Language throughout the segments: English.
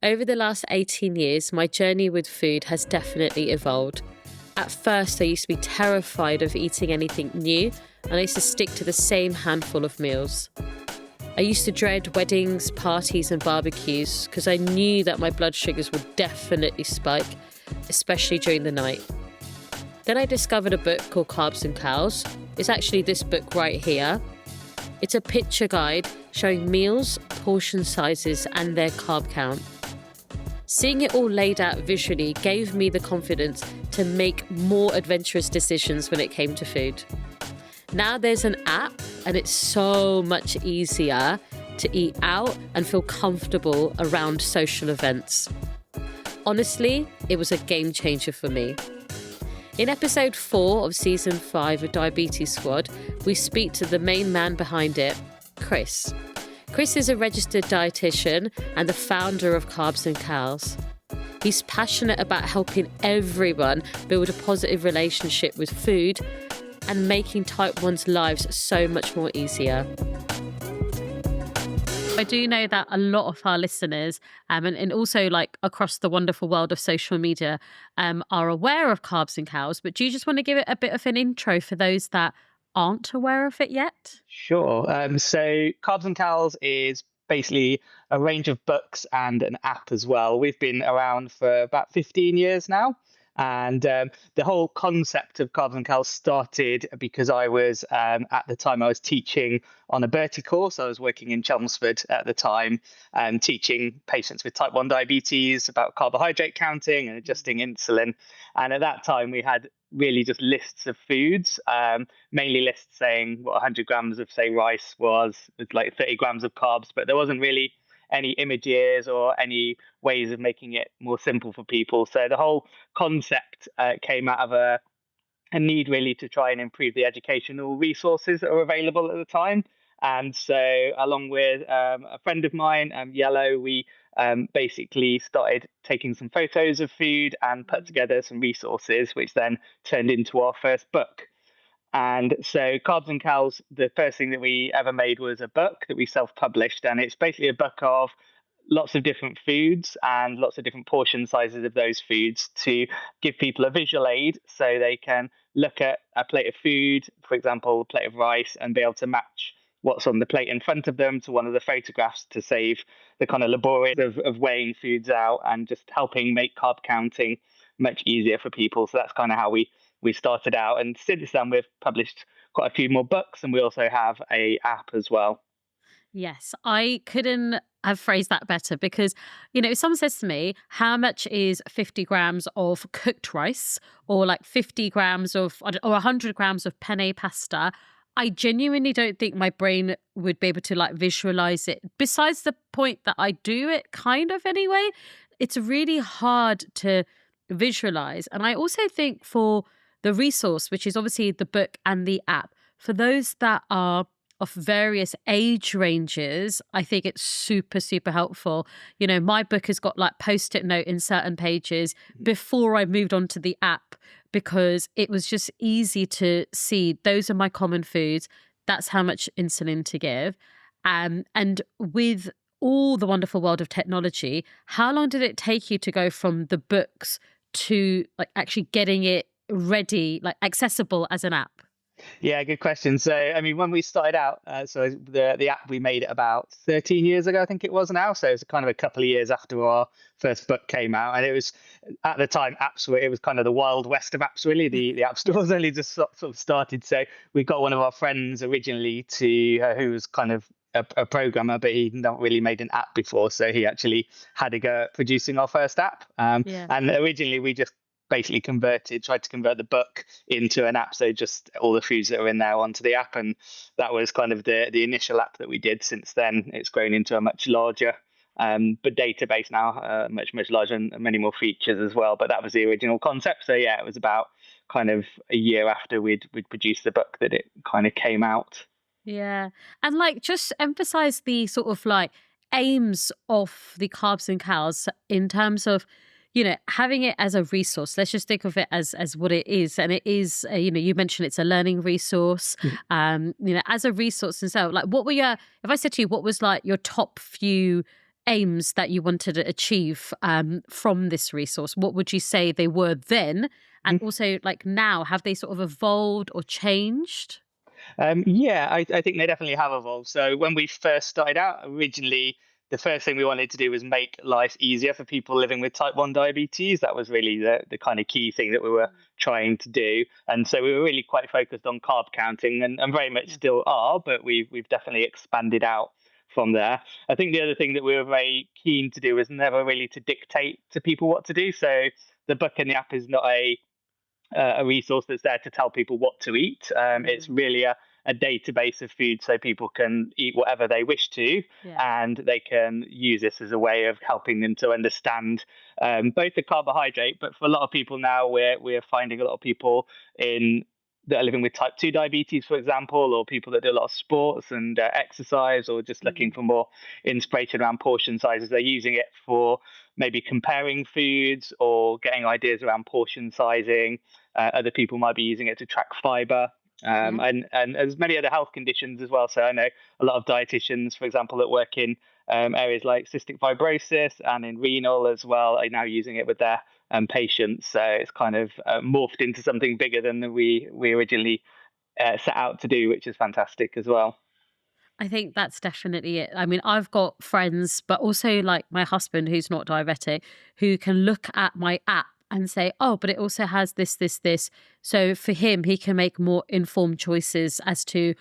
Over the last 18 years, my journey with food has definitely evolved. At first, I used to be terrified of eating anything new, and I used to stick to the same handful of meals. I used to dread weddings, parties, and barbecues because I knew that my blood sugars would definitely spike, especially during the night. Then I discovered a book called Carbs Cals. It's actually this book right here. It's a picture guide showing meals, portion sizes, and their carb count. Seeing it all laid out visually gave me the confidence to make more adventurous decisions when it came to food. Now there's an app and it's so much easier to eat out and feel comfortable around social events. Honestly, it was a game changer for me. In episode 4 of season 5 of Diabetes Squad, we speak to the main man behind it, Chris. Chris is a registered dietitian and the founder of Carbs Cals. He's passionate about helping everyone build a positive relationship with food and making type 1's lives so much more easier. I do know that a lot of our listeners and also like across the wonderful world of social media are aware of Carbs Cals, but do you just want to give it a bit of an intro for those that aren't aware of it yet? Sure. So Carbs Cals is basically a range of books and an app as well. We've been around for about 15 years now. And the whole concept of Carbs Cals started because I was, at the time, I was teaching on a Bertie course. I was working in Chelmsford at the time, teaching patients with type 1 diabetes about carbohydrate counting and adjusting insulin. And at that time, we had really just lists of foods, mainly lists saying what 100 grams of, say, rice was like 30 grams of carbs, but there wasn't really any images or any ways of making it more simple for people. So the whole concept came out of a need really to try and improve the educational resources that are available at the time. And so along with a friend of mine, Yellow, we basically started taking some photos of food and put together some resources, which then turned into our first book. And so Carbs Cals, the first thing that we ever made was a book that we self-published. And it's basically a book of lots of different foods and lots of different portion sizes of those foods to give people a visual aid so they can look at a plate of food, for example, a plate of rice, and be able to match what's on the plate in front of them to one of the photographs to save the kind of laborious of weighing foods out and just helping make carb counting much easier for people. So that's kind of how we started out. And since then, we've published quite a few more books, and we also have a app as well. Yes, I couldn't have phrased that better because, if someone says to me, how much is 50 grams of cooked rice or like 50 grams of or 100 grams of penne pasta, I genuinely don't think my brain would be able to like visualize it. Besides the point that I do it kind of anyway, it's really hard to visualize. And I also think for the resource, which is obviously the book and the app, for those that are of various age ranges, I think it's super, super helpful. My book has got like post-it note in certain pages before I moved on to the app because it was just easy to see those are my common foods. That's how much insulin to give. And with all the wonderful world of technology, how long did it take you to go from the books to like actually getting it ready, like accessible as an app? Yeah, good question. So, I mean, when we started out, so the app, we made it about 13 years ago, I think it was now. So it's kind of a couple of years after our first book came out. And it was, at the time, it was kind of the wild west of apps, really. The app stores only just sort of started. So we got one of our friends originally who was kind of a programmer, but he'd not really made an app before. So he actually had to go at producing our first app. And originally we just basically tried to convert the book into an app, so just all the foods that are in there onto the app, and that was kind of the initial app that we did. Since then it's grown into a much larger but database now, much larger and many more features as well, but that was the original concept. So yeah, it was about kind of a year after we'd produced the book that it kind of came out. Yeah. And like just emphasize the sort of like aims of the Carbs Cals in terms of having it as a resource. Let's just think of it as what it is. And it is, you mentioned it's a learning resource, as a resource. And so like, if I said to you, what was like your top few aims that you wanted to achieve from this resource? What would you say they were then? And also, like now, have they sort of evolved or changed? Yeah, I think they definitely have evolved. So when we first started out, originally, the first thing we wanted to do was make life easier for people living with type 1 diabetes. That was really the kind of key thing that we were trying to do. And so we were really quite focused on carb counting and very much still are, but we've definitely expanded out from there. I think the other thing that we were very keen to do was never really to dictate to people what to do. So the book and the app is not a resource that's there to tell people what to eat. It's really a database of food so people can eat whatever they wish to, and they can use this as a way of helping them to understand both the carbohydrate, but for a lot of people now, we're finding a lot of people in that are living with type 2 diabetes, for example, or people that do a lot of sports and exercise, or just looking for more inspiration around portion sizes. They're using it for maybe comparing foods or getting ideas around portion sizing. Other people might be using it to track fiber. And there's many other health conditions as well. So I know a lot of dietitians, for example, that work in areas like cystic fibrosis and in renal as well, are now using it with their patients. So it's kind of morphed into something bigger than we originally set out to do, which is fantastic as well. I think that's definitely it. I mean, I've got friends, but also like my husband, who's not diabetic, who can look at my app and say, oh, but it also has this, this, this. So for him, he can make more informed choices as to,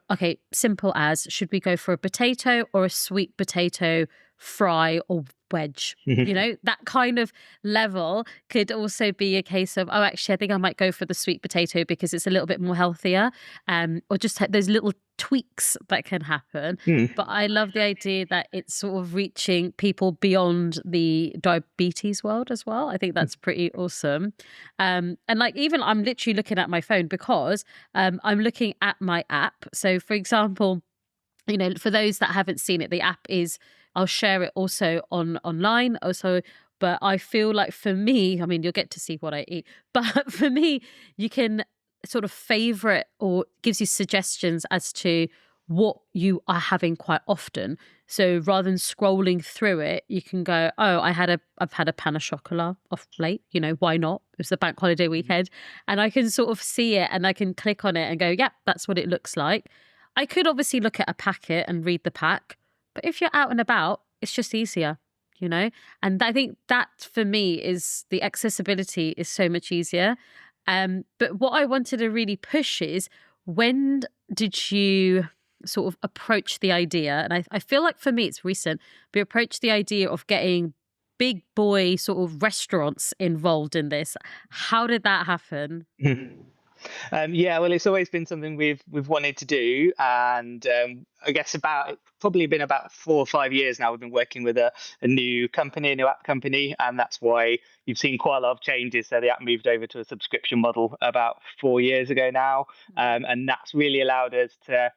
okay, simple as, should we go for a potato or a sweet potato fry or wedge? That kind of level could also be a case of, oh, actually, I think I might go for the sweet potato because it's a little bit more healthier, or just those little tweaks that can happen. But I love the idea that it's sort of reaching people beyond the diabetes world as well. I think that's pretty awesome. And like, even I'm literally looking at my phone because I'm looking at my app. So for example, for those that haven't seen it, the app is, I'll share it also online also. But I feel like for me, I mean, you'll get to see what I eat, but for me, you can sort of favorite or gives you suggestions as to what you are having quite often. So rather than scrolling through it, you can go, oh, I've had a pan of chocolat off late, why not? It's the bank holiday weekend. And I can sort of see it and I can click on it and go, yeah, that's what it looks like. I could obviously look at a packet and read the pack, but if you're out and about, it's just easier, And I think that for me is the accessibility is so much easier. But what I wanted to really push is, when did you sort of approach the idea? And I feel like for me it's recent, but approach the idea of getting big boy sort of restaurants involved in this. How did that happen? Yeah, well, it's always been something we've wanted to do, and I guess probably been about 4 or 5 years now. We've been working with a new company, a new app company, and that's why you've seen quite a lot of changes. So the app moved over to a subscription model about 4 years ago now, and that's really allowed us to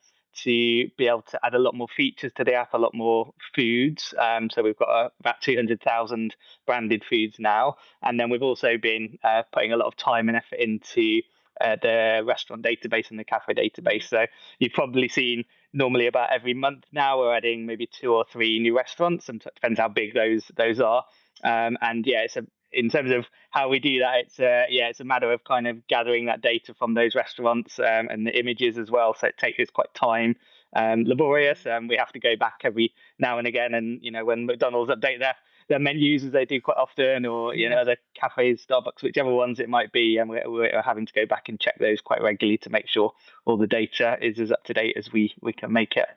be able to add a lot more features to the app, a lot more foods. So we've got about 200,000 branded foods now, and then we've also been putting a lot of time and effort into the restaurant database and the cafe database. So you've probably seen normally about every month now we're adding maybe 2 or 3 new restaurants, and it depends how big those are. And yeah, in terms of how we do that, it's a matter of kind of gathering that data from those restaurants and the images as well. So it's quite time laborious. We have to go back every now and again, and when McDonald's update their menus, as they do quite often, or other cafes, Starbucks, whichever ones it might be, and we're having to go back and check those quite regularly to make sure all the data is as up to date as we can make it.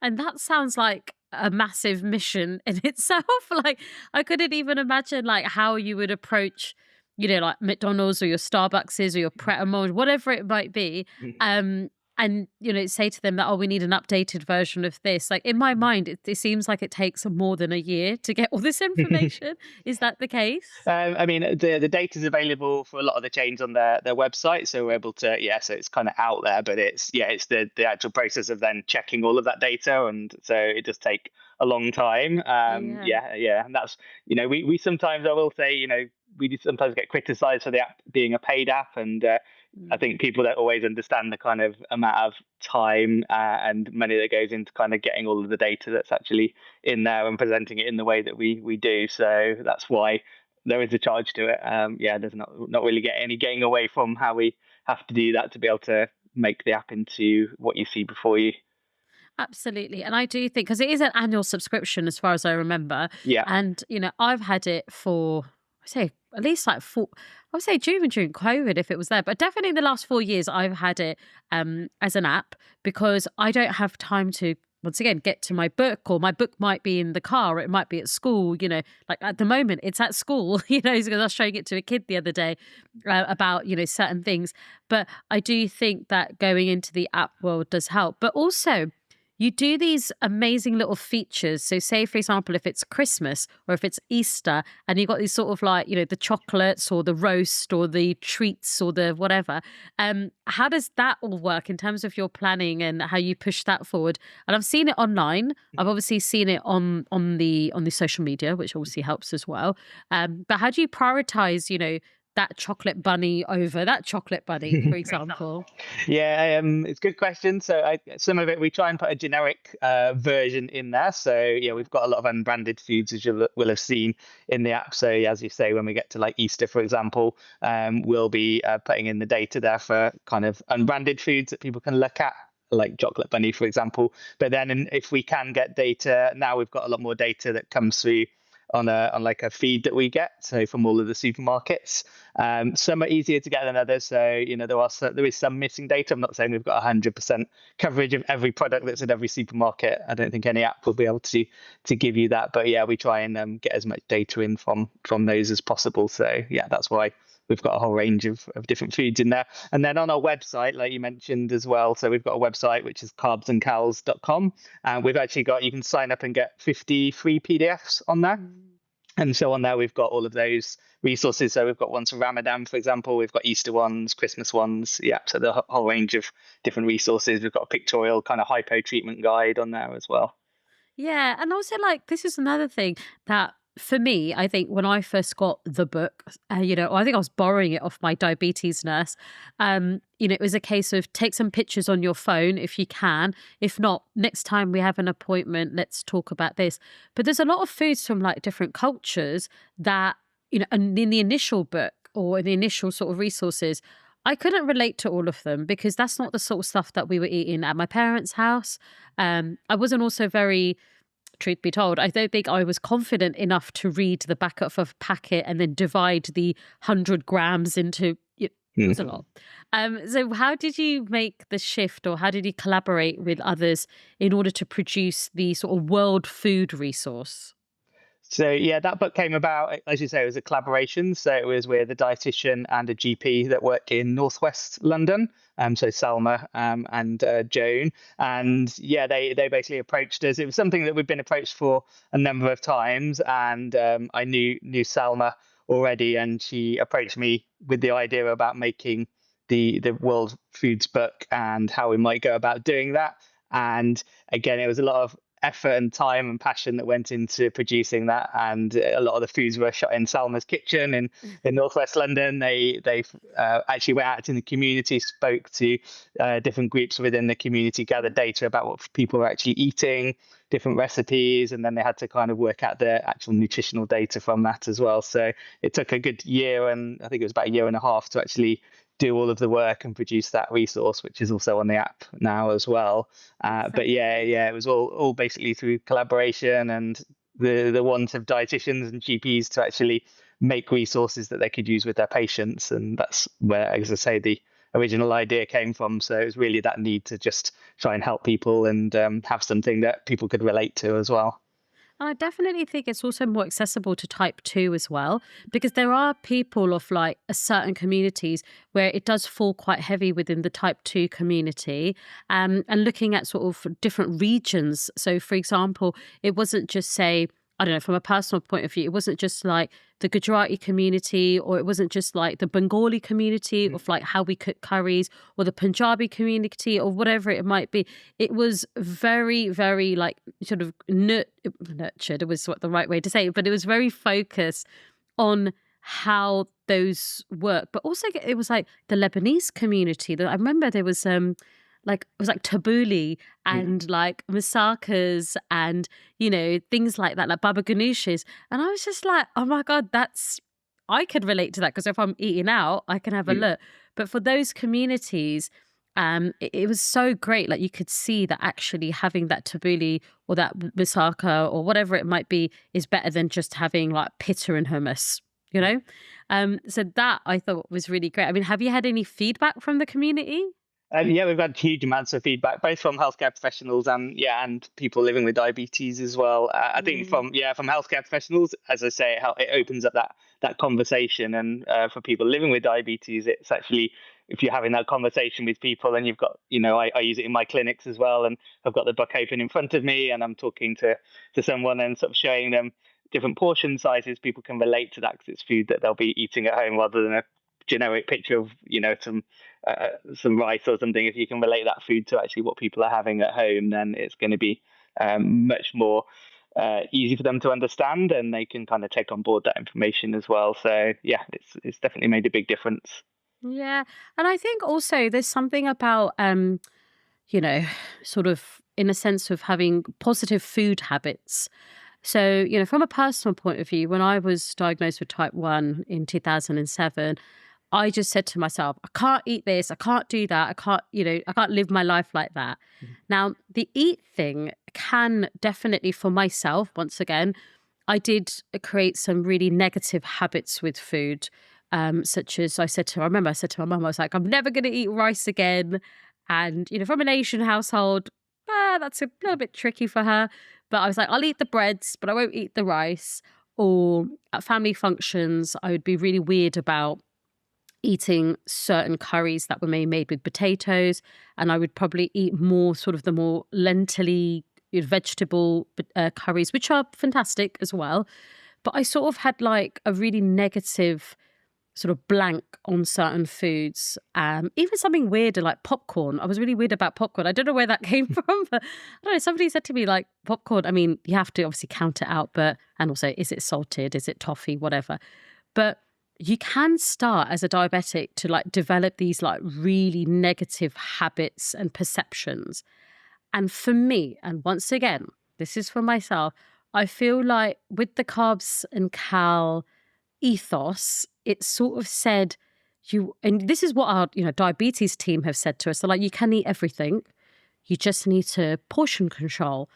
And that sounds like a massive mission in itself. Like, I couldn't even imagine like how you would approach, like McDonald's or your Starbuckses or your Pret a Manger, whatever it might be. And, say to them that, oh, we need an updated version of this. Like, in my mind, it seems like it takes more than a year to get all this information. Is that the case? I mean, the data is available for a lot of the chains on their website. So we're able to, so it's kind of out there, but it's the actual process of then checking all of that data. And so it does take a long time. And that's, we sometimes, I will say, we do sometimes get criticized for the app being a paid app, and I think people don't always understand the kind of amount of time and money that goes into kind of getting all of the data that's actually in there and presenting it in the way that we do. So that's why there is a charge to it. There's not really getting away from how we have to do that to be able to make the app into what you see before you. Absolutely. And I do think, because it is an annual subscription as far as I remember. Yeah. And, I've had it for, I say, at least like I would say during COVID if it was there, but definitely in the last 4 years I've had it as an app, because I don't have time to, once again, get to my book, or my book might be in the car, or it might be at school, like at the moment it's at school, because I was showing it to a kid the other day about, certain things. But I do think that going into the app world does help. But also, you do these amazing little features. So say, for example, if it's Christmas or if it's Easter and you've got these sort of like, the chocolates or the roast or the treats or the whatever, how does that all work in terms of your planning and how you push that forward? And I've seen it online. I've obviously seen it on the social media, which obviously helps as well. But how do you prioritize, that chocolate bunny over that chocolate bunny, for example? Yeah, it's a good question. So some of it, we try and put a generic version in there. So we've got a lot of unbranded foods, as you will have seen in the app. So as you say, when we get to like Easter, for example, we'll be putting in the data there for kind of unbranded foods that people can look at, like chocolate bunny, for example. But then if we can get data, now we've got a lot more data that comes through on like a feed that we get, so from all of the supermarkets. Some are easier to get than others, so there is some missing data. I'm not saying we've got 100% coverage of every product that's in every supermarket. I don't think any app will be able to give you that, but we try and get as much data in from those as possible. So that's why we've got a whole range of different foods in there. And then on our website, like you mentioned as well, so we've got a website which is carbsandcals.com, and we've actually got, you can sign up and get 50 free PDFs on there. And so on there, we've got all of those resources. So we've got ones for Ramadan, for example. We've got Easter ones, Christmas ones. Yeah, so the whole range of different resources. We've got a pictorial kind of hypo treatment guide on there as well. Yeah. And also, like, this is another thing that, for me, I think when I first got the book, I think I was borrowing it off my diabetes nurse. It was a case of take some pictures on your phone if you can. If not, next time we have an appointment, let's talk about this. But there's a lot of foods from like different cultures that, and in the initial book or in the initial sort of resources, I couldn't relate to all of them because that's not the sort of stuff that we were eating at my parents' house. I wasn't also very... Truth be told, I don't think I was confident enough to read the back of a packet and then divide the 100 grams into, it was a lot. So how did you make the shift, or how did you collaborate with others in order to produce the sort of world food resource? So that book came about, as you say, it was a collaboration. So it was with a dietitian and a GP that work in Northwest London. So Salma and Joan, and they basically approached us. It was something that we've been approached for a number of times, and I knew Salma already, and she approached me with the idea about making the World Foods book and how we might go about doing that. And again, it was a lot of effort and time and passion that went into producing that, and a lot of the foods were shot in Salma's kitchen in Northwest London. They actually went out in the community, spoke to different groups within the community, gathered data about what people were actually eating, different recipes, and then they had to kind of work out the actual nutritional data from that as well. So it took a good year, and I think it was about a year and a half to actually do all of the work and produce that resource, which is also on the app now as well. But it was all basically through collaboration and the want of dietitians and GPs to actually make resources that they could use with their patients. And that's where, as I say, the original idea came from. So it was really that need to just try and help people and have something that people could relate to as well. And I definitely think it's also more accessible to type 2 as well, because there are people of like a certain communities where it does fall quite heavy within the type 2 community, and looking at sort of different regions. So, for example, it wasn't just, say, I don't know, from a personal point of view, it wasn't just like the Gujarati community, or it wasn't just like the Bengali community of like how we cook curries, or the Punjabi community, or whatever it might be. It was very, very like sort of nurtured, it was what the right way to say it, but it was very focused on how those work. But also it was like the Lebanese community that I remember there was like, it was like tabbouleh and like masakas and, things like that, like baba ganoushs. And I was just like, oh my God, I could relate to that, because if I'm eating out, I can have a look. But for those communities, it was so great. Like, you could see that actually having that tabbouleh or that masaka or whatever it might be is better than just having like pita and hummus, So that I thought was really great. I mean, have you had any feedback from the community? Yeah, we've had huge amounts of feedback, both from healthcare professionals and people living with diabetes as well. I think from healthcare professionals, as I say, it opens up that conversation, and for people living with diabetes, it's actually, if you're having that conversation with people, and you've got, I use it in my clinics as well, and I've got the book open in front of me, and I'm talking to someone and sort of showing them different portion sizes. People can relate to that because it's food that they'll be eating at home, rather than a generic picture of some rice or something. If you can relate that food to actually what people are having at home, then it's going to be much more easy for them to understand, and they can kind of take on board that information as well. So yeah, it's definitely made a big difference. Yeah. And I think also there's something about sort of in a sense of having positive food habits. So, from a personal point of view, when I was diagnosed with type 1 in 2007, I just said to myself, I can't eat this, I can't do that, I can't live my life like that. Now, the eat thing can definitely, for myself, once again, I did create some really negative habits with food, such as I remember I said to my mum, I was like, I'm never going to eat rice again. And, from an Asian household, that's a little bit tricky for her. But I was like, I'll eat the breads, but I won't eat the rice. Or at family functions, I would be really weird about eating certain curries that were made with potatoes, and I would probably eat more sort of the more lentily vegetable curries, which are fantastic as well. But I sort of had like a really negative sort of blank on certain foods. Even something weirder like popcorn. I was really weird about popcorn. I don't know where that came from, but I don't know. Somebody said to me like, popcorn, I mean, you have to obviously count it out, and also, is it salted? Is it toffee? Whatever. But you can start as a diabetic to like develop these like really negative habits and perceptions. And for me, and once again, this is for myself, I feel like with the Carbs and Cal ethos, it sort of said and this is what our diabetes team have said to us. They're like, you can eat everything, you just need to portion control,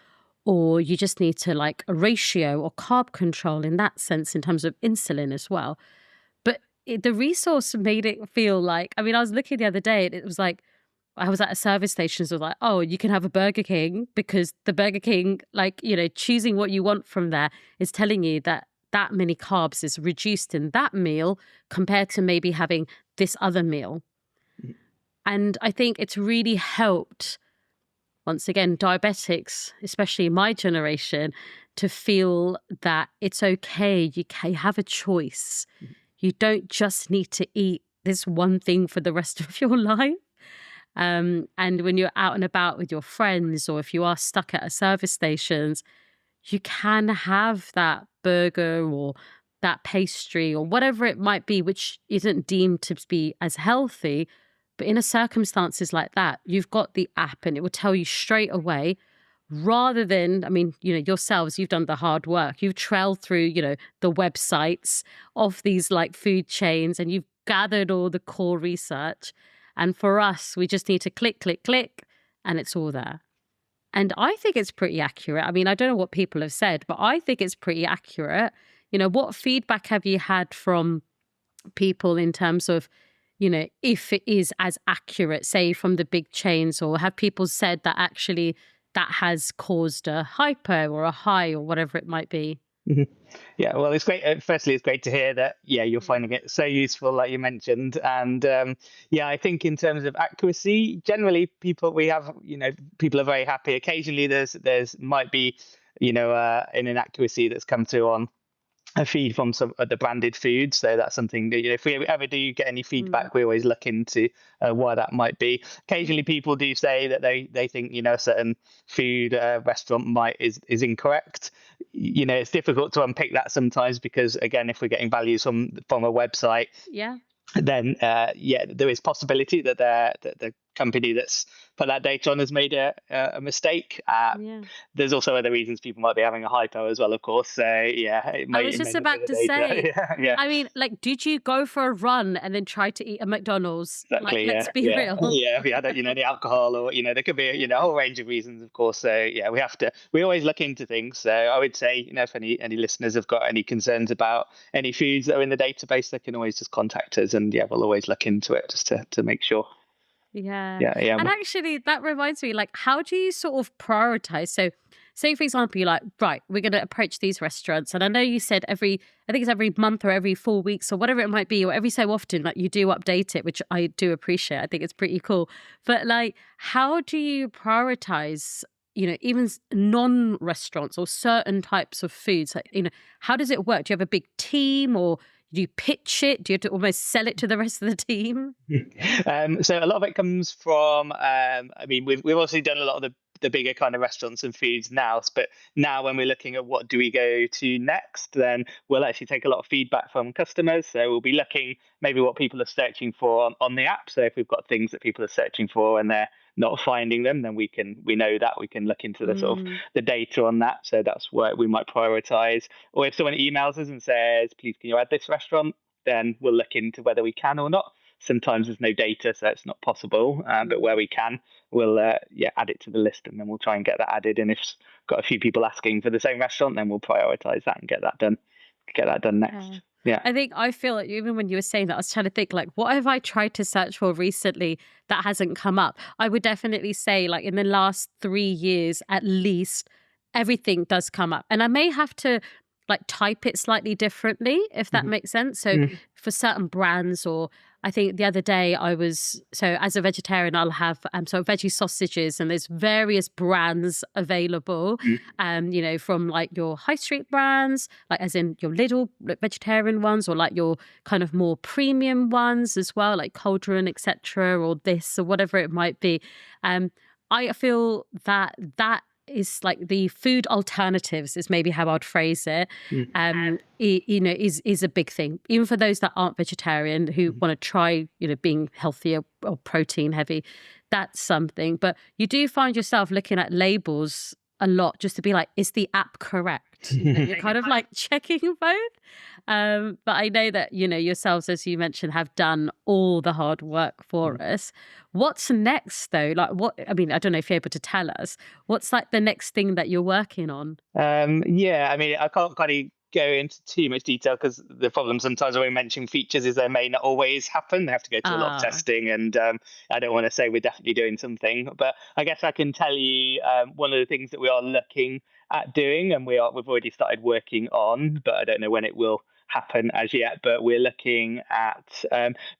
or you just need to like a ratio or carb control in that sense, in terms of insulin as well. But the resource made it feel like, I mean, I was looking the other day and it was like, I was at a service station, so I was like, oh, you can have a Burger King, because the Burger King, like, choosing what you want from there is telling you that many carbs is reduced in that meal compared to maybe having this other meal. And I think it's really helped, once again, diabetics, especially my generation, to feel that it's okay. You can have a choice. You don't just need to eat this one thing for the rest of your life. And when you're out and about with your friends, or if you are stuck at a service stations, you can have that burger or that pastry or whatever it might be, which isn't deemed to be as healthy. But in a circumstances like that, you've got the app and it will tell you straight away, rather than, I mean, yourselves, you've done the hard work. You've trailed through, the websites of these like food chains, and you've gathered all the core research. And for us, we just need to click, click, click, and it's all there. And I think it's pretty accurate. I mean, I don't know what people have said, but I think it's pretty accurate. What feedback have you had from people in terms of, if it is as accurate, say from the big chains, or have people said that actually that has caused a hyper or a high or whatever it might be? Mm-hmm. Yeah, well, it's great. Firstly, it's great to hear that, you're finding it so useful, like you mentioned. And I think in terms of accuracy, generally people are very happy. Occasionally there's might be, an inaccuracy that's come through on a feed from some of the branded foods. So that's something that, if we ever do get any feedback, we always look into why that might be. Occasionally, people do say that they think, a certain food restaurant is incorrect. It's difficult to unpick that sometimes because, again, if we're getting values from a website, Yeah. then there is possibility that the company that's put that data on has made a mistake. There's also other reasons people might be having a hypo as well, of course. So it I may was just not be about the to data. say, yeah. I mean, like, did you go for a run and then try to eat a McDonald's? Exactly. Like, let's be real. If you had any alcohol, or there could be a whole range of reasons, of course. So we always look into things. So I would say, if any listeners have got any concerns about any foods that are in the database, they can always just contact us, and we'll always look into it just to make sure. Yeah. Yeah. And actually, that reminds me, like, how do you sort of prioritize? So, say, for example, you're like, right, we're going to approach these restaurants. And I know you said I think it's every month or every 4 weeks or whatever it might be, or every so often, like, you do update it, which I do appreciate. I think it's pretty cool. But, like, how do you prioritize, even non-restaurants or certain types of foods? Like, how does it work? Do you have a big team, or do you pitch it? Do you have to almost sell it to the rest of the team? So a lot of it comes from, we've also done a lot of the bigger kind of restaurants and foods now, but now when we're looking at what do we go to next, then we'll actually take a lot of feedback from customers. So we'll be looking maybe what people are searching for on the app. So if we've got things that people are searching for and they're not finding them, then we know that we can look into the sort of the data on that. So that's where we might prioritize. Or if someone emails us and says, please, can you add this restaurant? Then we'll look into whether we can or not. Sometimes there's no data, so it's not possible. But where we can, we'll add it to the list, and then we'll try and get that added. And if got a few people asking for the same restaurant, then we'll prioritize that and get that done. Next. Yeah. I feel like even when you were saying that, I was trying to think, like, what have I tried to search for recently that hasn't come up? I would definitely say, like, in the last 3 years at least, everything does come up. And I may have to like type it slightly differently, if that makes sense. So for certain brands, or I think the other day so as a vegetarian, I'll have veggie sausages, and there's various brands available, from like your high street brands, like as in your little vegetarian ones, or like your kind of more premium ones as well, like Cauldron, etc., or this or whatever it might be. I feel that is like the food alternatives is maybe how I'd phrase it. Is a big thing, even for those that aren't vegetarian who want to try, being healthier or protein heavy. That's something. But you do find yourself looking at labels a lot just to be like, is the app correct? You're kind of like checking both. But I know that, yourselves, as you mentioned, have done all the hard work for us. What's next though? Like I don't know if you're able to tell us, what's like the next thing that you're working on? I can't kind of go into too much detail because the problem sometimes when we mention features is they may not always happen. They have to go through a lot of testing, and I don't want to say we're definitely doing something, but I guess I can tell you one of the things that we are looking at doing, and we've already started working on, but I don't know when it will happen as yet. But we're looking at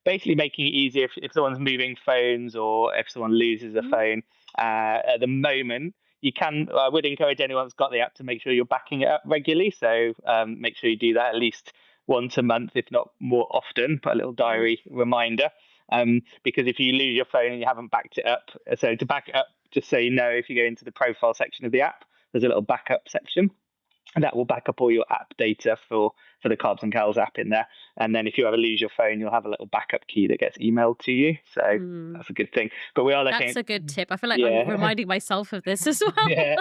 basically making it easier if someone's moving phones, or if someone loses a phone. At the moment, I would encourage anyone that's got the app to make sure you're backing it up regularly. So make sure you do that at least once a month, if not more often. Put a little diary reminder. Because if you lose your phone and you haven't backed it up, so to back it up, just so you know, if you go into the profile section of the app, there's a little backup section. And that will back up all your app data for the Carbs and Cals app in there. And then if you ever lose your phone, you'll have a little backup key that gets emailed to you. So that's a good thing. But we are looking. That's a good tip. I feel like I'm reminding myself of this as well.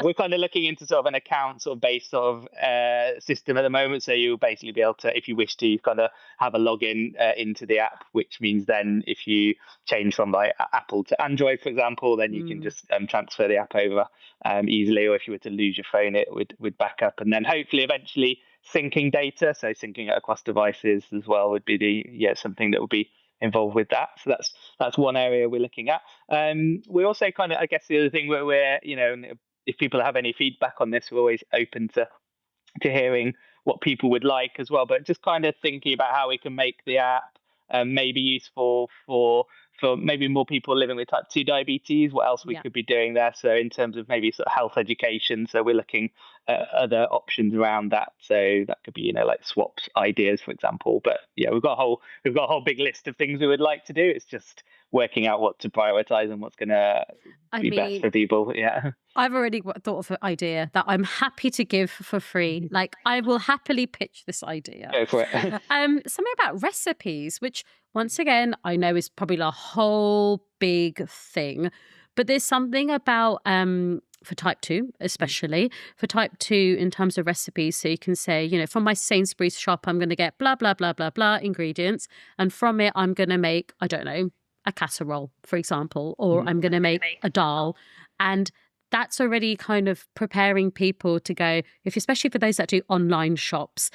We're kind of looking into sort of an account sort of based sort of system at the moment. So you'll basically be able to, if you wish to, kind of have a login into the app, which means then if you change from like Apple to Android, for example, then you can just transfer the app over easily. Or if you were to lose your phone, it would back up, and then hopefully eventually syncing data, so syncing it across devices as well would be something that would be involved with that. So that's one area we're looking at. We also kind of, I guess the other thing where we're, if people have any feedback on this, we're always open to hearing what people would like as well, but just kind of thinking about how we can make the app maybe useful for for maybe more people living with type 2 diabetes, what else we could be doing there. So in terms of maybe sort of health education, so we're looking at other options around that. So that could be, like swaps ideas, for example. But yeah, we've got a whole big list of things we would like to do. It's just working out what to prioritize and what's going to be best for people. Yeah. I've already thought of an idea that I'm happy to give for free. Like, I will happily pitch this idea. Go for it. Something about recipes, which once again, I know is probably a whole big thing, but there's something about, for type 2, especially for type 2 in terms of recipes. So you can say, from my Sainsbury's shop, I'm going to get blah, blah, blah, blah, blah ingredients. And from it, I'm going to make, I don't know, a casserole, for example, or I'm going to make a dal. And that's already kind of preparing people to go, especially for those that do online shops,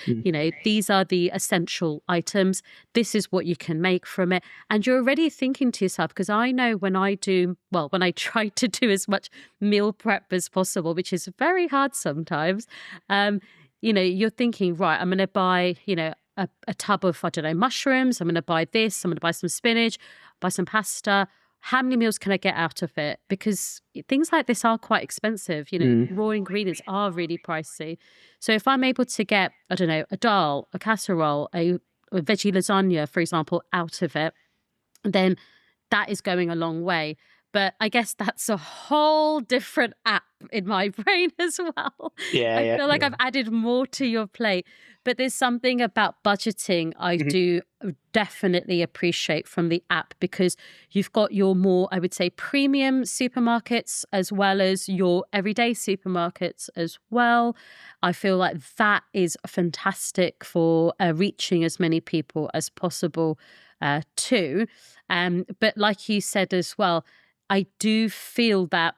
these are the essential items. This is what you can make from it. And you're already thinking to yourself, because I know when I try to do as much meal prep as possible, which is very hard sometimes, you're thinking, right, I'm going to buy, a tub of, I don't know, mushrooms. I'm going to buy this. I'm going to buy some spinach, buy some pasta. How many meals can I get out of it? Because things like this are quite expensive. Raw ingredients are really pricey. So if I'm able to get, I don't know, a dal, a casserole, a veggie lasagna, for example, out of it, then that is going a long way. But I guess that's a whole different app in my brain as well. I feel like I've added more to your plate. But there's something about budgeting I do definitely appreciate from the app, because you've got your more, I would say, premium supermarkets as well as your everyday supermarkets as well. I feel like that is fantastic for reaching as many people as possible too. But like you said as well, I do feel that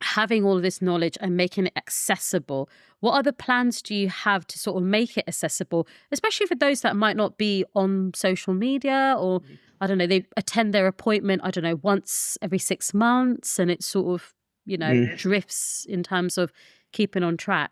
having all of this knowledge and making it accessible, what other plans do you have to sort of make it accessible, especially for those that might not be on social media, or I don't know, they attend their appointment, I don't know, once every 6 months, and it sort of, drifts in terms of keeping on track?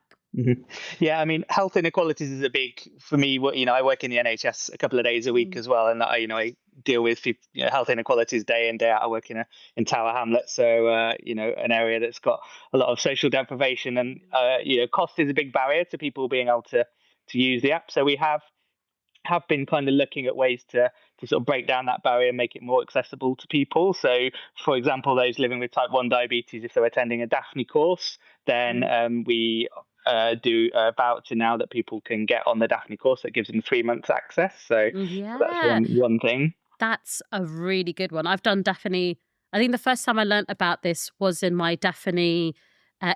Yeah, I mean, health inequalities is a big, for me, I work in the NHS a couple of days a week as well. And I deal with health inequalities day in, day out. I work in Tower Hamlets. So, an area that's got a lot of social deprivation, and, cost is a big barrier to people being able to use the app. So we have been kind of looking at ways to sort of break down that barrier and make it more accessible to people. So, for example, those living with type 1 diabetes, if they're attending a Daphne course, then we do a voucher now that people can get on the Daphne course that gives them 3 months access. So that's one thing. That's a really good one. I've done Daphne. I think the first time I learned about this was in my Daphne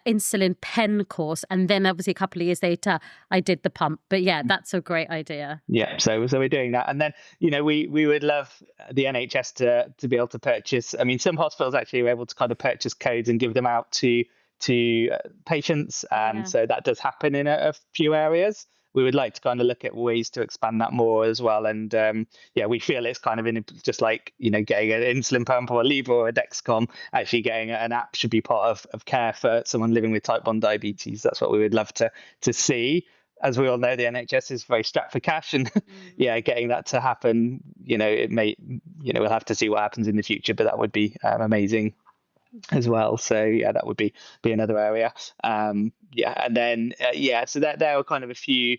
insulin pen course, and then obviously a couple of years later I did the pump. But yeah, that's a great idea. Yeah, so we're doing that, and then we would love the NHS to be able to purchase. I mean, some hospitals actually are able to kind of purchase codes and give them out to patients, and so that does happen in a few areas. We would like to kind of look at ways to expand that more as well. And we feel it's kind of in just like getting an insulin pump or a lever or a Dexcom. Actually, getting an app should be part of care for someone living with type 1 diabetes. That's what we would love to see. As we all know, the NHS is very strapped for cash, and getting that to happen, it may, we'll have to see what happens in the future, but that would be amazing as well. So that would be another area. And then so that there are kind of a few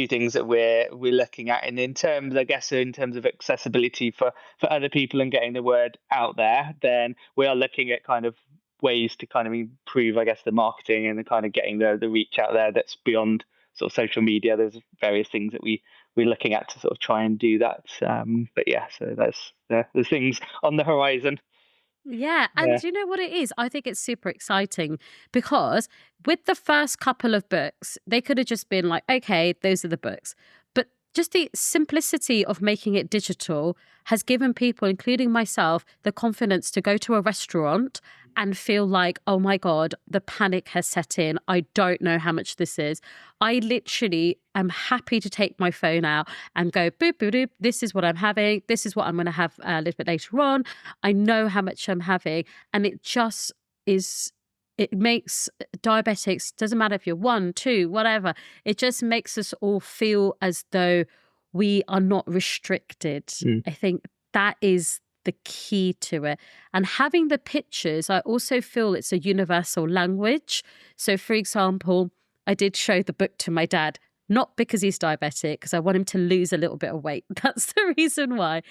things that we're looking at, and in terms of accessibility for other people and getting the word out there, then we are looking at kind of ways to kind of improve, I guess, the marketing and the kind of getting the reach out there that's beyond sort of social media. There's various things that we're looking at to sort of try and do that. So there's things on the horizon. Yeah. And do you know what it is? I think it's super exciting, because with the first couple of books, they could have just been like, okay, those are the books. But just the simplicity of making it digital has given people, including myself, the confidence to go to a restaurant and feel like, oh my God, the panic has set in. I don't know how much this is. I literally am happy to take my phone out and go, boop, boop, boop. This is what I'm having. This is what I'm going to have a little bit later on. I know how much I'm having. And it just is, it makes diabetics, doesn't matter if you're 1, 2, whatever. It just makes us all feel as though we are not restricted. I think that is the key to it. And having the pictures, I also feel it's a universal language. So, for example, I did show the book to my dad, not because he's diabetic, because I want him to lose a little bit of weight. That's the reason why.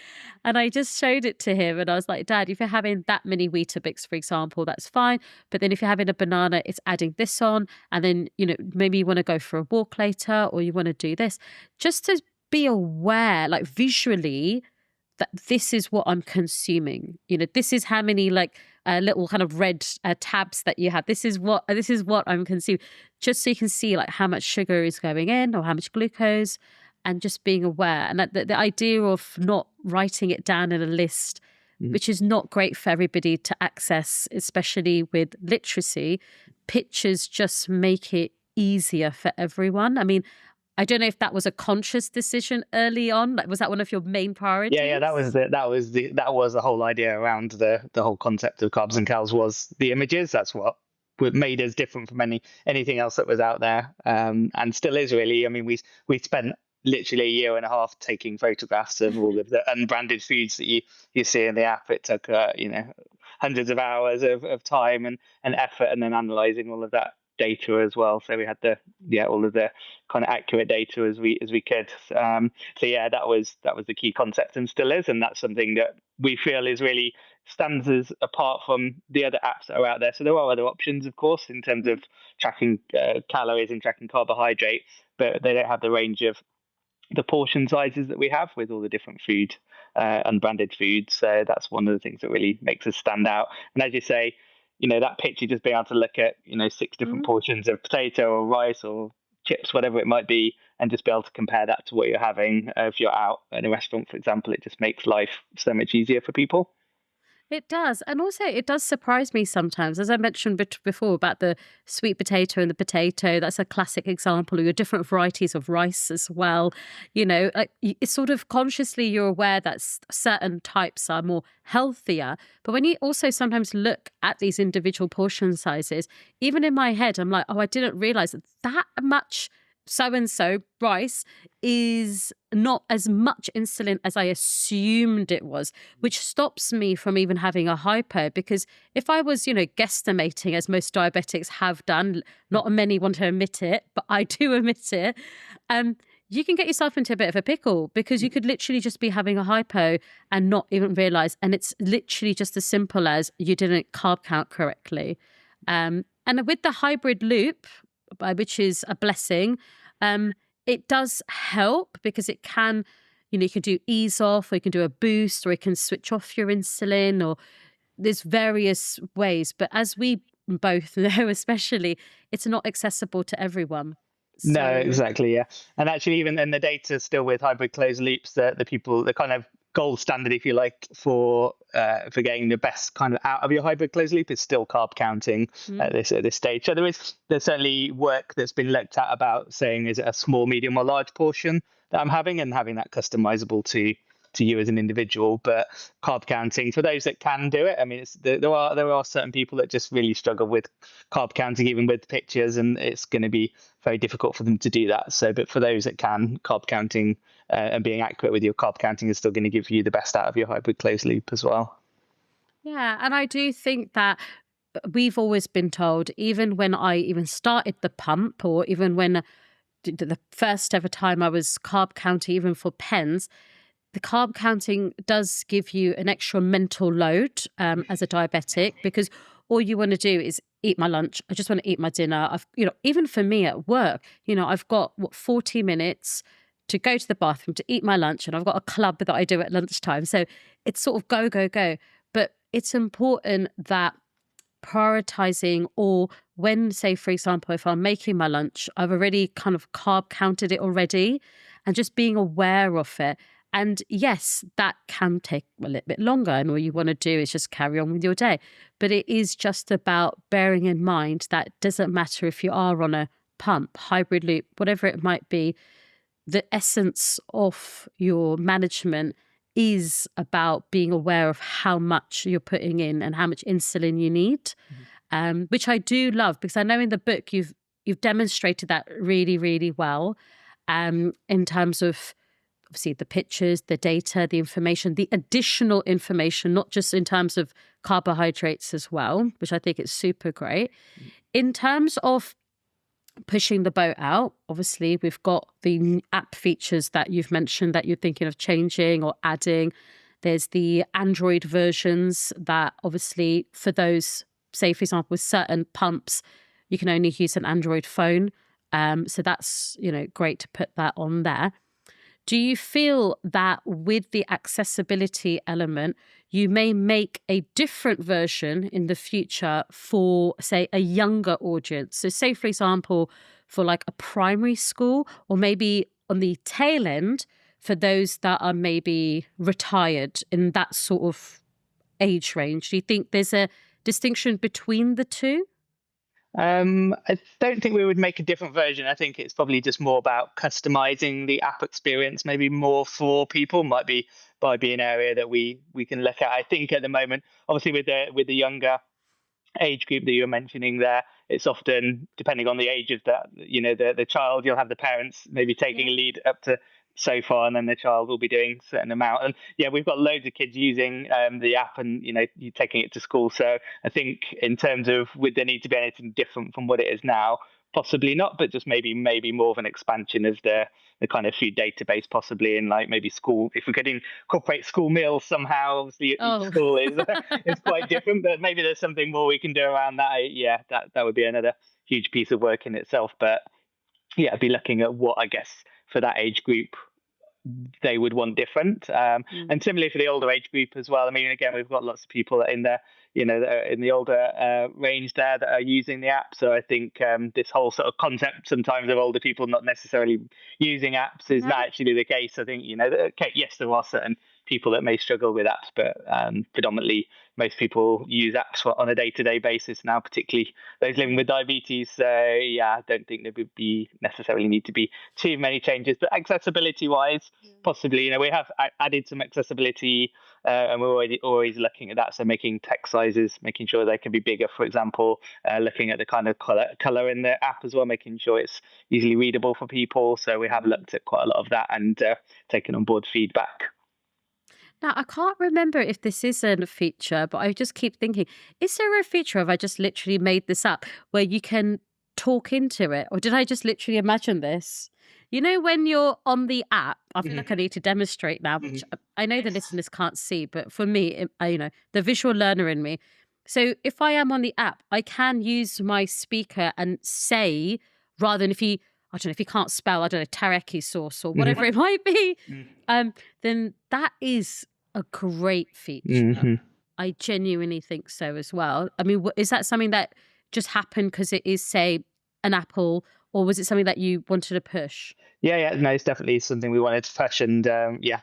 And I just showed it to him and I was like, Dad, if you're having that many Weetabix, for example, that's fine. But then if you're having a banana, it's adding this on. And then, maybe you want to go for a walk later or you want to do this. Just to be aware, like visually, that this is what I'm consuming. This is how many little kind of red tabs that you have. This is what I'm consuming. Just so you can see like how much sugar is going in or how much glucose, and just being aware. And that the idea of not writing it down in a list, which is not great for everybody to access, especially with literacy. Pictures just make it easier for everyone. I mean, I don't know if that was a conscious decision early on. Like, was that one of your main priorities? Yeah, that was the whole idea around the whole concept of Carbs and Cals was the images. That's what made us different from anything else that was out there, and still is really. I mean, we spent literally a year and a half taking photographs of all of the unbranded foods that you see in the app. It took hundreds of hours of time and effort, and then analysing all of that data as well. So we had all of the kind of accurate data as we could. So yeah, that was the key concept and still is, and that's something that we feel is really stands us apart from the other apps that are out there. So there are other options, of course, in terms of tracking calories and tracking carbohydrate, but they don't have the range of the portion sizes that we have with all the different food, unbranded foods. So that's one of the things that really makes us stand out. And as you say, that picture, just being able to look at, 6 different portions of potato or rice or chips, whatever it might be, and just be able to compare that to what you're having. If you're out at a restaurant, for example, it just makes life so much easier for people. It does. And also it does surprise me sometimes, as I mentioned before about the sweet potato and the potato. That's a classic example of your different varieties of rice as well. It's sort of consciously you're aware that certain types are more healthier. But when you also sometimes look at these individual portion sizes, even in my head, I'm like, oh, I didn't realize that much so-and-so rice is not as much insulin as I assumed it was, which stops me from even having a hypo. Because if I was, guesstimating, as most diabetics have done, not many want to admit it, but I do admit it, you can get yourself into a bit of a pickle, because you could literally just be having a hypo and not even realize. And it's literally just as simple as you didn't carb count correctly. And with the hybrid loop, which is a blessing, it does help, because it can, you can do ease off, or you can do a boost, or you can switch off your insulin, or there's various ways. But as we both know, especially, it's not accessible to everyone. So... No, exactly, yeah. And actually, even in the data still with hybrid closed loops, the kind of gold standard, if you like, for getting the best kind of out of your hybrid closed loop is still carb counting at this stage. So there's certainly work that's been looked at about saying, is it a small, medium, or large portion that I'm having, and having that customizable to you as an individual. But carb counting, for those that can do it, I mean, there are certain people that just really struggle with carb counting, even with pictures, and it's going to be very difficult for them to do that. So, but for those that can, carb counting and being accurate with your carb counting is still going to give you the best out of your hybrid closed loop as well. Yeah, and I do think that we've always been told, even when I even started the pump, or even when the first ever time I was carb counting, even for pens, the carb counting does give you an extra mental load as a diabetic, because all you want to do is eat my lunch. I just want to eat my dinner. Even for me at work, I've got 40 minutes to go to the bathroom, to eat my lunch, and I've got a club that I do at lunchtime. So it's sort of go, go, go. But it's important that prioritizing, or when, say, for example, if I'm making my lunch, I've already kind of carb counted it already, and just being aware of it. And yes, that can take a little bit longer, and all you want to do is just carry on with your day. But it is just about bearing in mind that it doesn't matter if you are on a pump, hybrid loop, whatever it might be, the essence of your management is about being aware of how much you're putting in and how much insulin you need, which I do love, because I know in the book you've demonstrated that really, really well, in terms of obviously the pictures, the data, the information, the additional information, not just in terms of carbohydrates as well, which I think is super great. In terms of pushing the boat out, obviously we've got the app features that you've mentioned that you're thinking of changing or adding. There's the Android versions that obviously for those, say for example, with certain pumps, you can only use an Android phone. So that's, great to put that on there. Do you feel that with the accessibility element, you may make a different version in the future for, say, a younger audience? So say, for example, for like a primary school, or maybe on the tail end for those that are maybe retired in that sort of age range. Do you think there's a distinction between the two? I don't think we would make a different version. I think it's probably just more about customizing the app experience, maybe more for people. Might be an area that we can look at. I think at the moment, obviously with the younger age group that you were mentioning there, it's often depending on the age of the child. You'll have the parents maybe taking a lead up to so far, and then the child will be doing a certain amount. And yeah, we've got loads of kids using the app, and you taking it to school. So I think in terms of would there need to be anything different from what it is now? Possibly not, but just maybe more of an expansion of the kind of food database, possibly in like maybe school. If we could incorporate school meals somehow, obviously school is quite different, but maybe there's something more we can do around that. Yeah, that would be another huge piece of work in itself. But yeah, I'd be looking at what I guess for that age group they would want different. And similarly for the older age group as well. I mean, again, we've got lots of people in there, that are in the older range there that are using the app. So I think this whole sort of concept sometimes of older people not necessarily using apps is not actually the case. I think, okay, yes, there are certain people that may struggle with apps, but predominantly most people use apps on a day-to-day basis now, particularly those living with diabetes. So yeah, I don't think there would be necessarily need to be too many changes. But accessibility wise, possibly, we have added some accessibility and we're always looking at that. So making text sizes, making sure they can be bigger, for example, looking at the kind of color in the app as well, making sure it's easily readable for people. So we have looked at quite a lot of that and taken on board feedback. Now, I can't remember if this is a feature, but I just keep thinking, is there a feature, have I just literally made this up, where you can talk into it? Or did I just literally imagine this? When you're on the app, I feel like I need to demonstrate now, which I know the listeners can't see, but for me, the visual learner in me. So if I am on the app, I can use my speaker and say, rather than if he can't spell, I don't know, teriyaki sauce or whatever it might be, then that is a great feature. I genuinely think so as well. I mean, is that something that just happened because it is, say, an Apple, or was it something that you wanted to push? Yeah, no, it's definitely something we wanted to push, and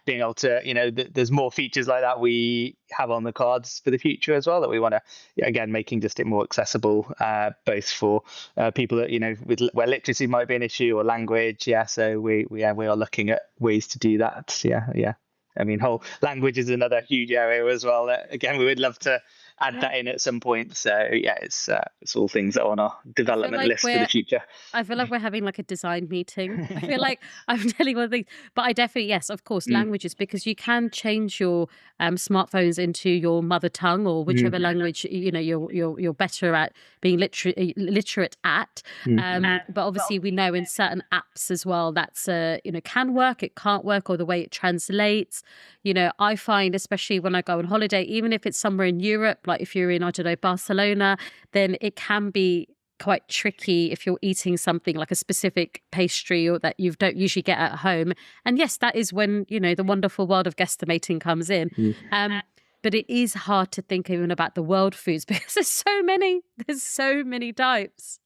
being able to, there's more features like that we have on the cards for the future as well that we want to, again, making just it more accessible, both for people that where literacy might be an issue or language. Yeah, so we are looking at ways to do that. Yeah. I mean, whole language is another huge area as well. Again, we would love to add that in at some point. So yeah, it's all things that are on our development list for the future. I feel like we're having like a design meeting. I feel like I'm telling one thing, but I definitely, yes, of course, languages, because you can change your smartphones into your mother tongue or whichever language you're better at being literate at. But obviously, we know in certain apps as well that's can work, it can't work, or the way it translates. I find, especially when I go on holiday, even if it's somewhere in Europe, like if you're in, I don't know, Barcelona, then it can be quite tricky if you're eating something like a specific pastry or that you don't usually get at home. And yes, that is when, the wonderful world of guesstimating comes in. But it is hard to think even about the world foods because there's so many types.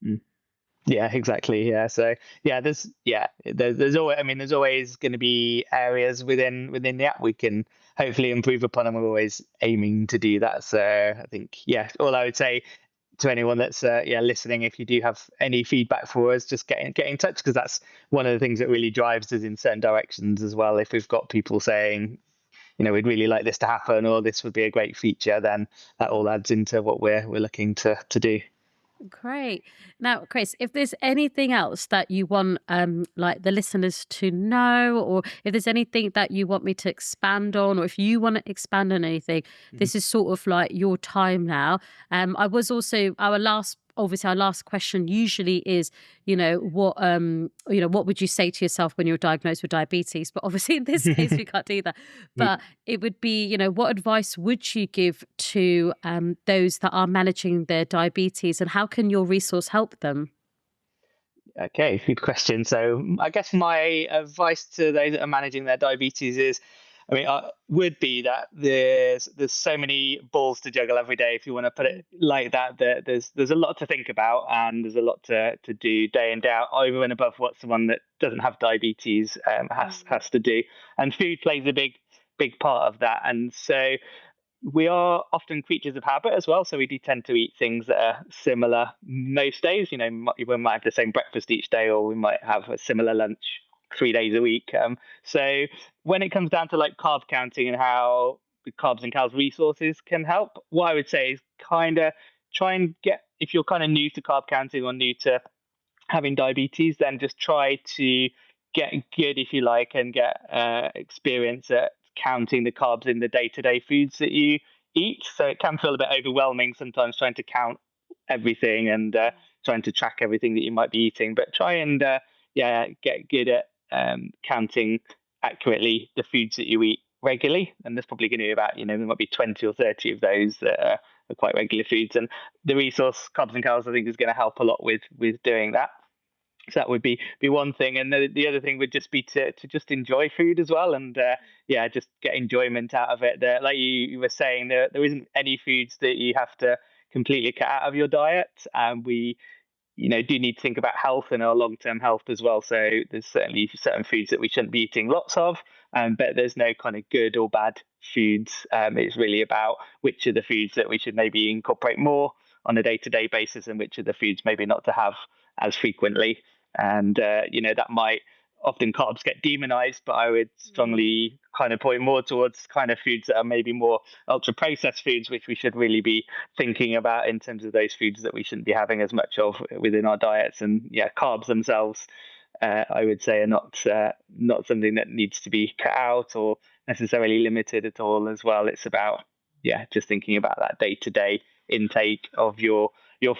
Yeah, exactly. Yeah. So there's always going to be areas within the app we can hopefully improve upon, and we're always aiming to do that. So I think, all I would say to anyone that's listening, if you do have any feedback for us, just get in touch, because that's one of the things that really drives us in certain directions as well. If we've got people saying, we'd really like this to happen, or this would be a great feature, then that all adds into what we're looking to do. Great. Now, Chris, if there's anything else that you want like the listeners to know, or if there's anything that you want me to expand on, or if you want to expand on anything, Mhm. this is sort of like your time now. I was also our last question usually is, what would you say to yourself when you're diagnosed with diabetes? But obviously in this case we can't do that. But it would be, what advice would you give to those that are managing their diabetes, and how can your resource help them? Okay, good question. So I guess my advice to those that are managing their diabetes is, would be that there's so many balls to juggle every day, if you want to put it like that. That there's a lot to think about, and there's a lot to do day in day out, over and above what someone that doesn't have diabetes has to do. And food plays a big part of that. And so we are often creatures of habit as well, so we do tend to eat things that are similar most days. We might have the same breakfast each day, or we might have a similar lunch 3 days a week. So when it comes down to like carb counting and how the carbs and cows resources can help, what I would say is kind of try and get, if you're kind of new to carb counting or new to having diabetes, then just try to get good, if you like, and get experience at counting the carbs in the day-to-day foods that you eat. So it can feel a bit overwhelming sometimes trying to count everything and trying to track everything that you might be eating. But try and get good at counting accurately the foods that you eat regularly. And there's probably going to be about, there might be 20 or 30 of those that are quite regular foods. And the resource Carbs and Cows, I think, is going to help a lot with doing that. So that would be one thing, and the other thing would just be to just enjoy food as well, and just get enjoyment out of it. Like you were saying, there isn't any foods that you have to completely cut out of your diet, and we do need to think about health and our long-term health as well. So there's certainly certain foods that we shouldn't be eating lots of, but there's no kind of good or bad foods. It's really about which are the foods that we should maybe incorporate more on a day-to-day basis, and which are the foods maybe not to have as frequently. And that might often carbs get demonized, but I would strongly kind of point more towards kind of foods that are maybe more ultra processed foods, which we should really be thinking about in terms of those foods that we shouldn't be having as much of within our diets. And carbs themselves, I would say, are not something that needs to be cut out or necessarily limited at all as well. It's about just thinking about that day-to-day intake of your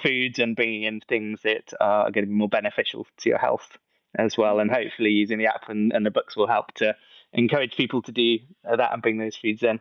foods and bringing in things that are going to be more beneficial to your health as well. And hopefully using the app and the books will help to encourage people to do that and bring those foods in.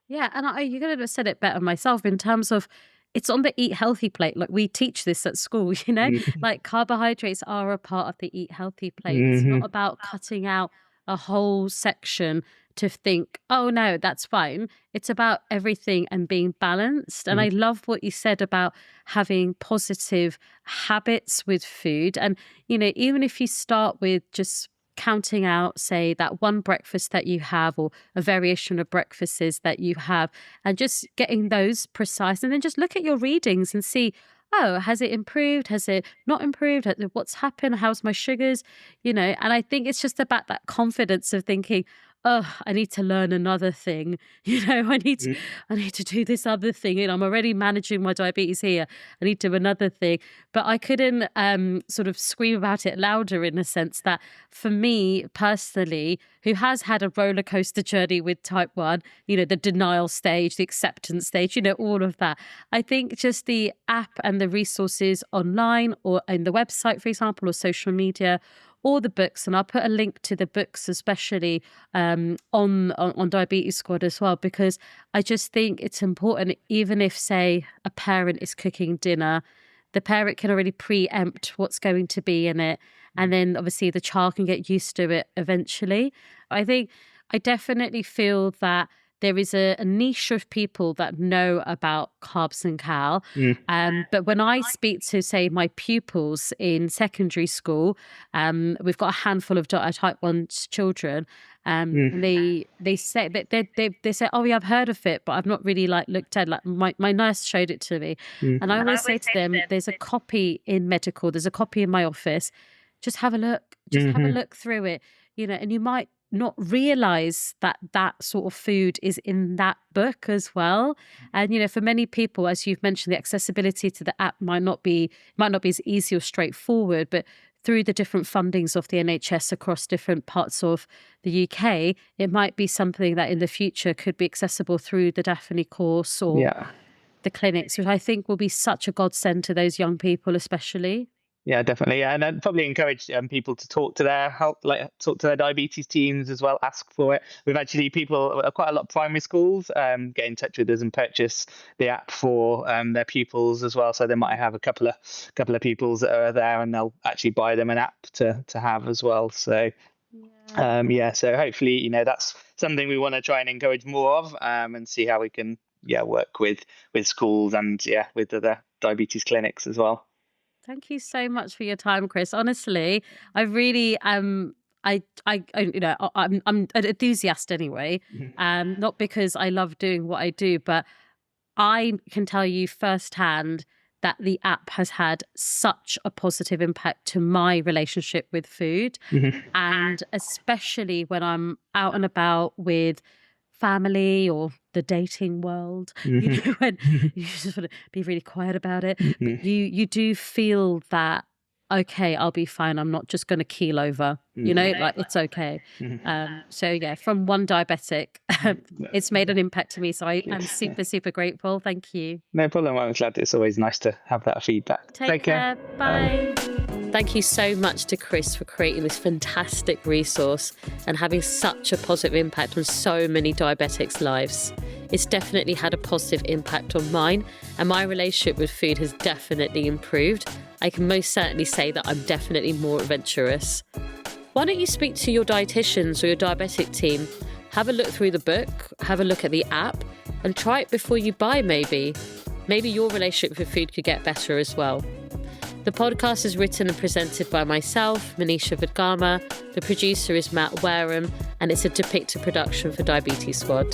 Yeah, and you could have said it better myself in terms of it's on the eat healthy plate. Like we teach this at school, Mm-hmm. like carbohydrates are a part of the eat healthy plate. It's Mm-hmm. not about cutting out a whole section to think, oh no, that's fine. It's about everything and being balanced. And I love what you said about having positive habits with food. And, even if you start with just counting out, say, that one breakfast that you have or a variation of breakfasts that you have, and just getting those precise, and then just look at your readings and see, oh, has it improved? Has it not improved? What's happened? How's my sugars? And I think it's just about that confidence of thinking, oh, I need to learn another thing. I need to do this other thing. I'm already managing my diabetes here. I need to do another thing. But I couldn't sort of scream about it louder, in the sense that for me personally, who has had a roller coaster journey with type 1, the denial stage, the acceptance stage, all of that. I think just the app and the resources online or in the website, for example, or social media, or the books, and I'll put a link to the books, especially on Diabetes Squad as well, because I just think it's important, even if, say, a parent is cooking dinner, the parent can already preempt what's going to be in it, and then obviously the child can get used to it eventually. I definitely feel that there is a niche of people that know about carbs and cal. But when I speak to, say, my pupils in secondary school, we've got a handful of type 1 children. They say that they say, oh yeah, I've heard of it, but I've not really looked at it. Like my nurse showed it to me. And I always say to them, there's a copy in medical, there's a copy in my office. Just have a look. Just have a look through it. And you might not realize that that sort of food is in that book as well. And, you know, for many people, as you've mentioned, the accessibility to the app might not be as easy or straightforward, but through the different fundings of the NHS across different parts of the UK, it might be something that in the future could be accessible through the Daphne course or the clinics, which I think will be such a godsend to those young people, especially. Yeah, definitely. And I'd probably encourage people to talk to their diabetes teams as well. Ask for it. We've actually quite a lot of primary schools get in touch with us and purchase the app for their pupils as well. So they might have a couple of pupils that are there, and they'll actually buy them an app to have as well. So so hopefully, you know, that's something we want to try and encourage more of, and see how we can work with schools and with other diabetes clinics as well. Thank you so much for your time, Chris. Honestly, I really I'm an enthusiast anyway. Not because I love doing what I do, but I can tell you firsthand that the app has had such a positive impact to my relationship with food. And especially when I'm out and about with family or the dating world, you know, when you just want to be really quiet about it, but you do feel that, okay, I'll be fine, I'm not just going to keel over, you know, like it's okay. So yeah, from one diabetic, it's made an impact to me, so I'm super grateful. Thank you. No problem. I'm glad. It's always nice to have that feedback. Take care. Bye. Thank you so much to Chris for creating this fantastic resource and having such a positive impact on so many diabetics' lives. It's definitely had a positive impact on mine, and my relationship with food has definitely improved. I can most certainly say that I'm definitely more adventurous. Why don't you speak to your dietitians or your diabetic team? Have a look through the book, have a look at the app, and try it before you buy maybe. Maybe your relationship with food could get better as well. The podcast is written and presented by myself, Manisha Vidgama. The producer is Matt Wareham, and it's a Depicted production for Diabetes Squad.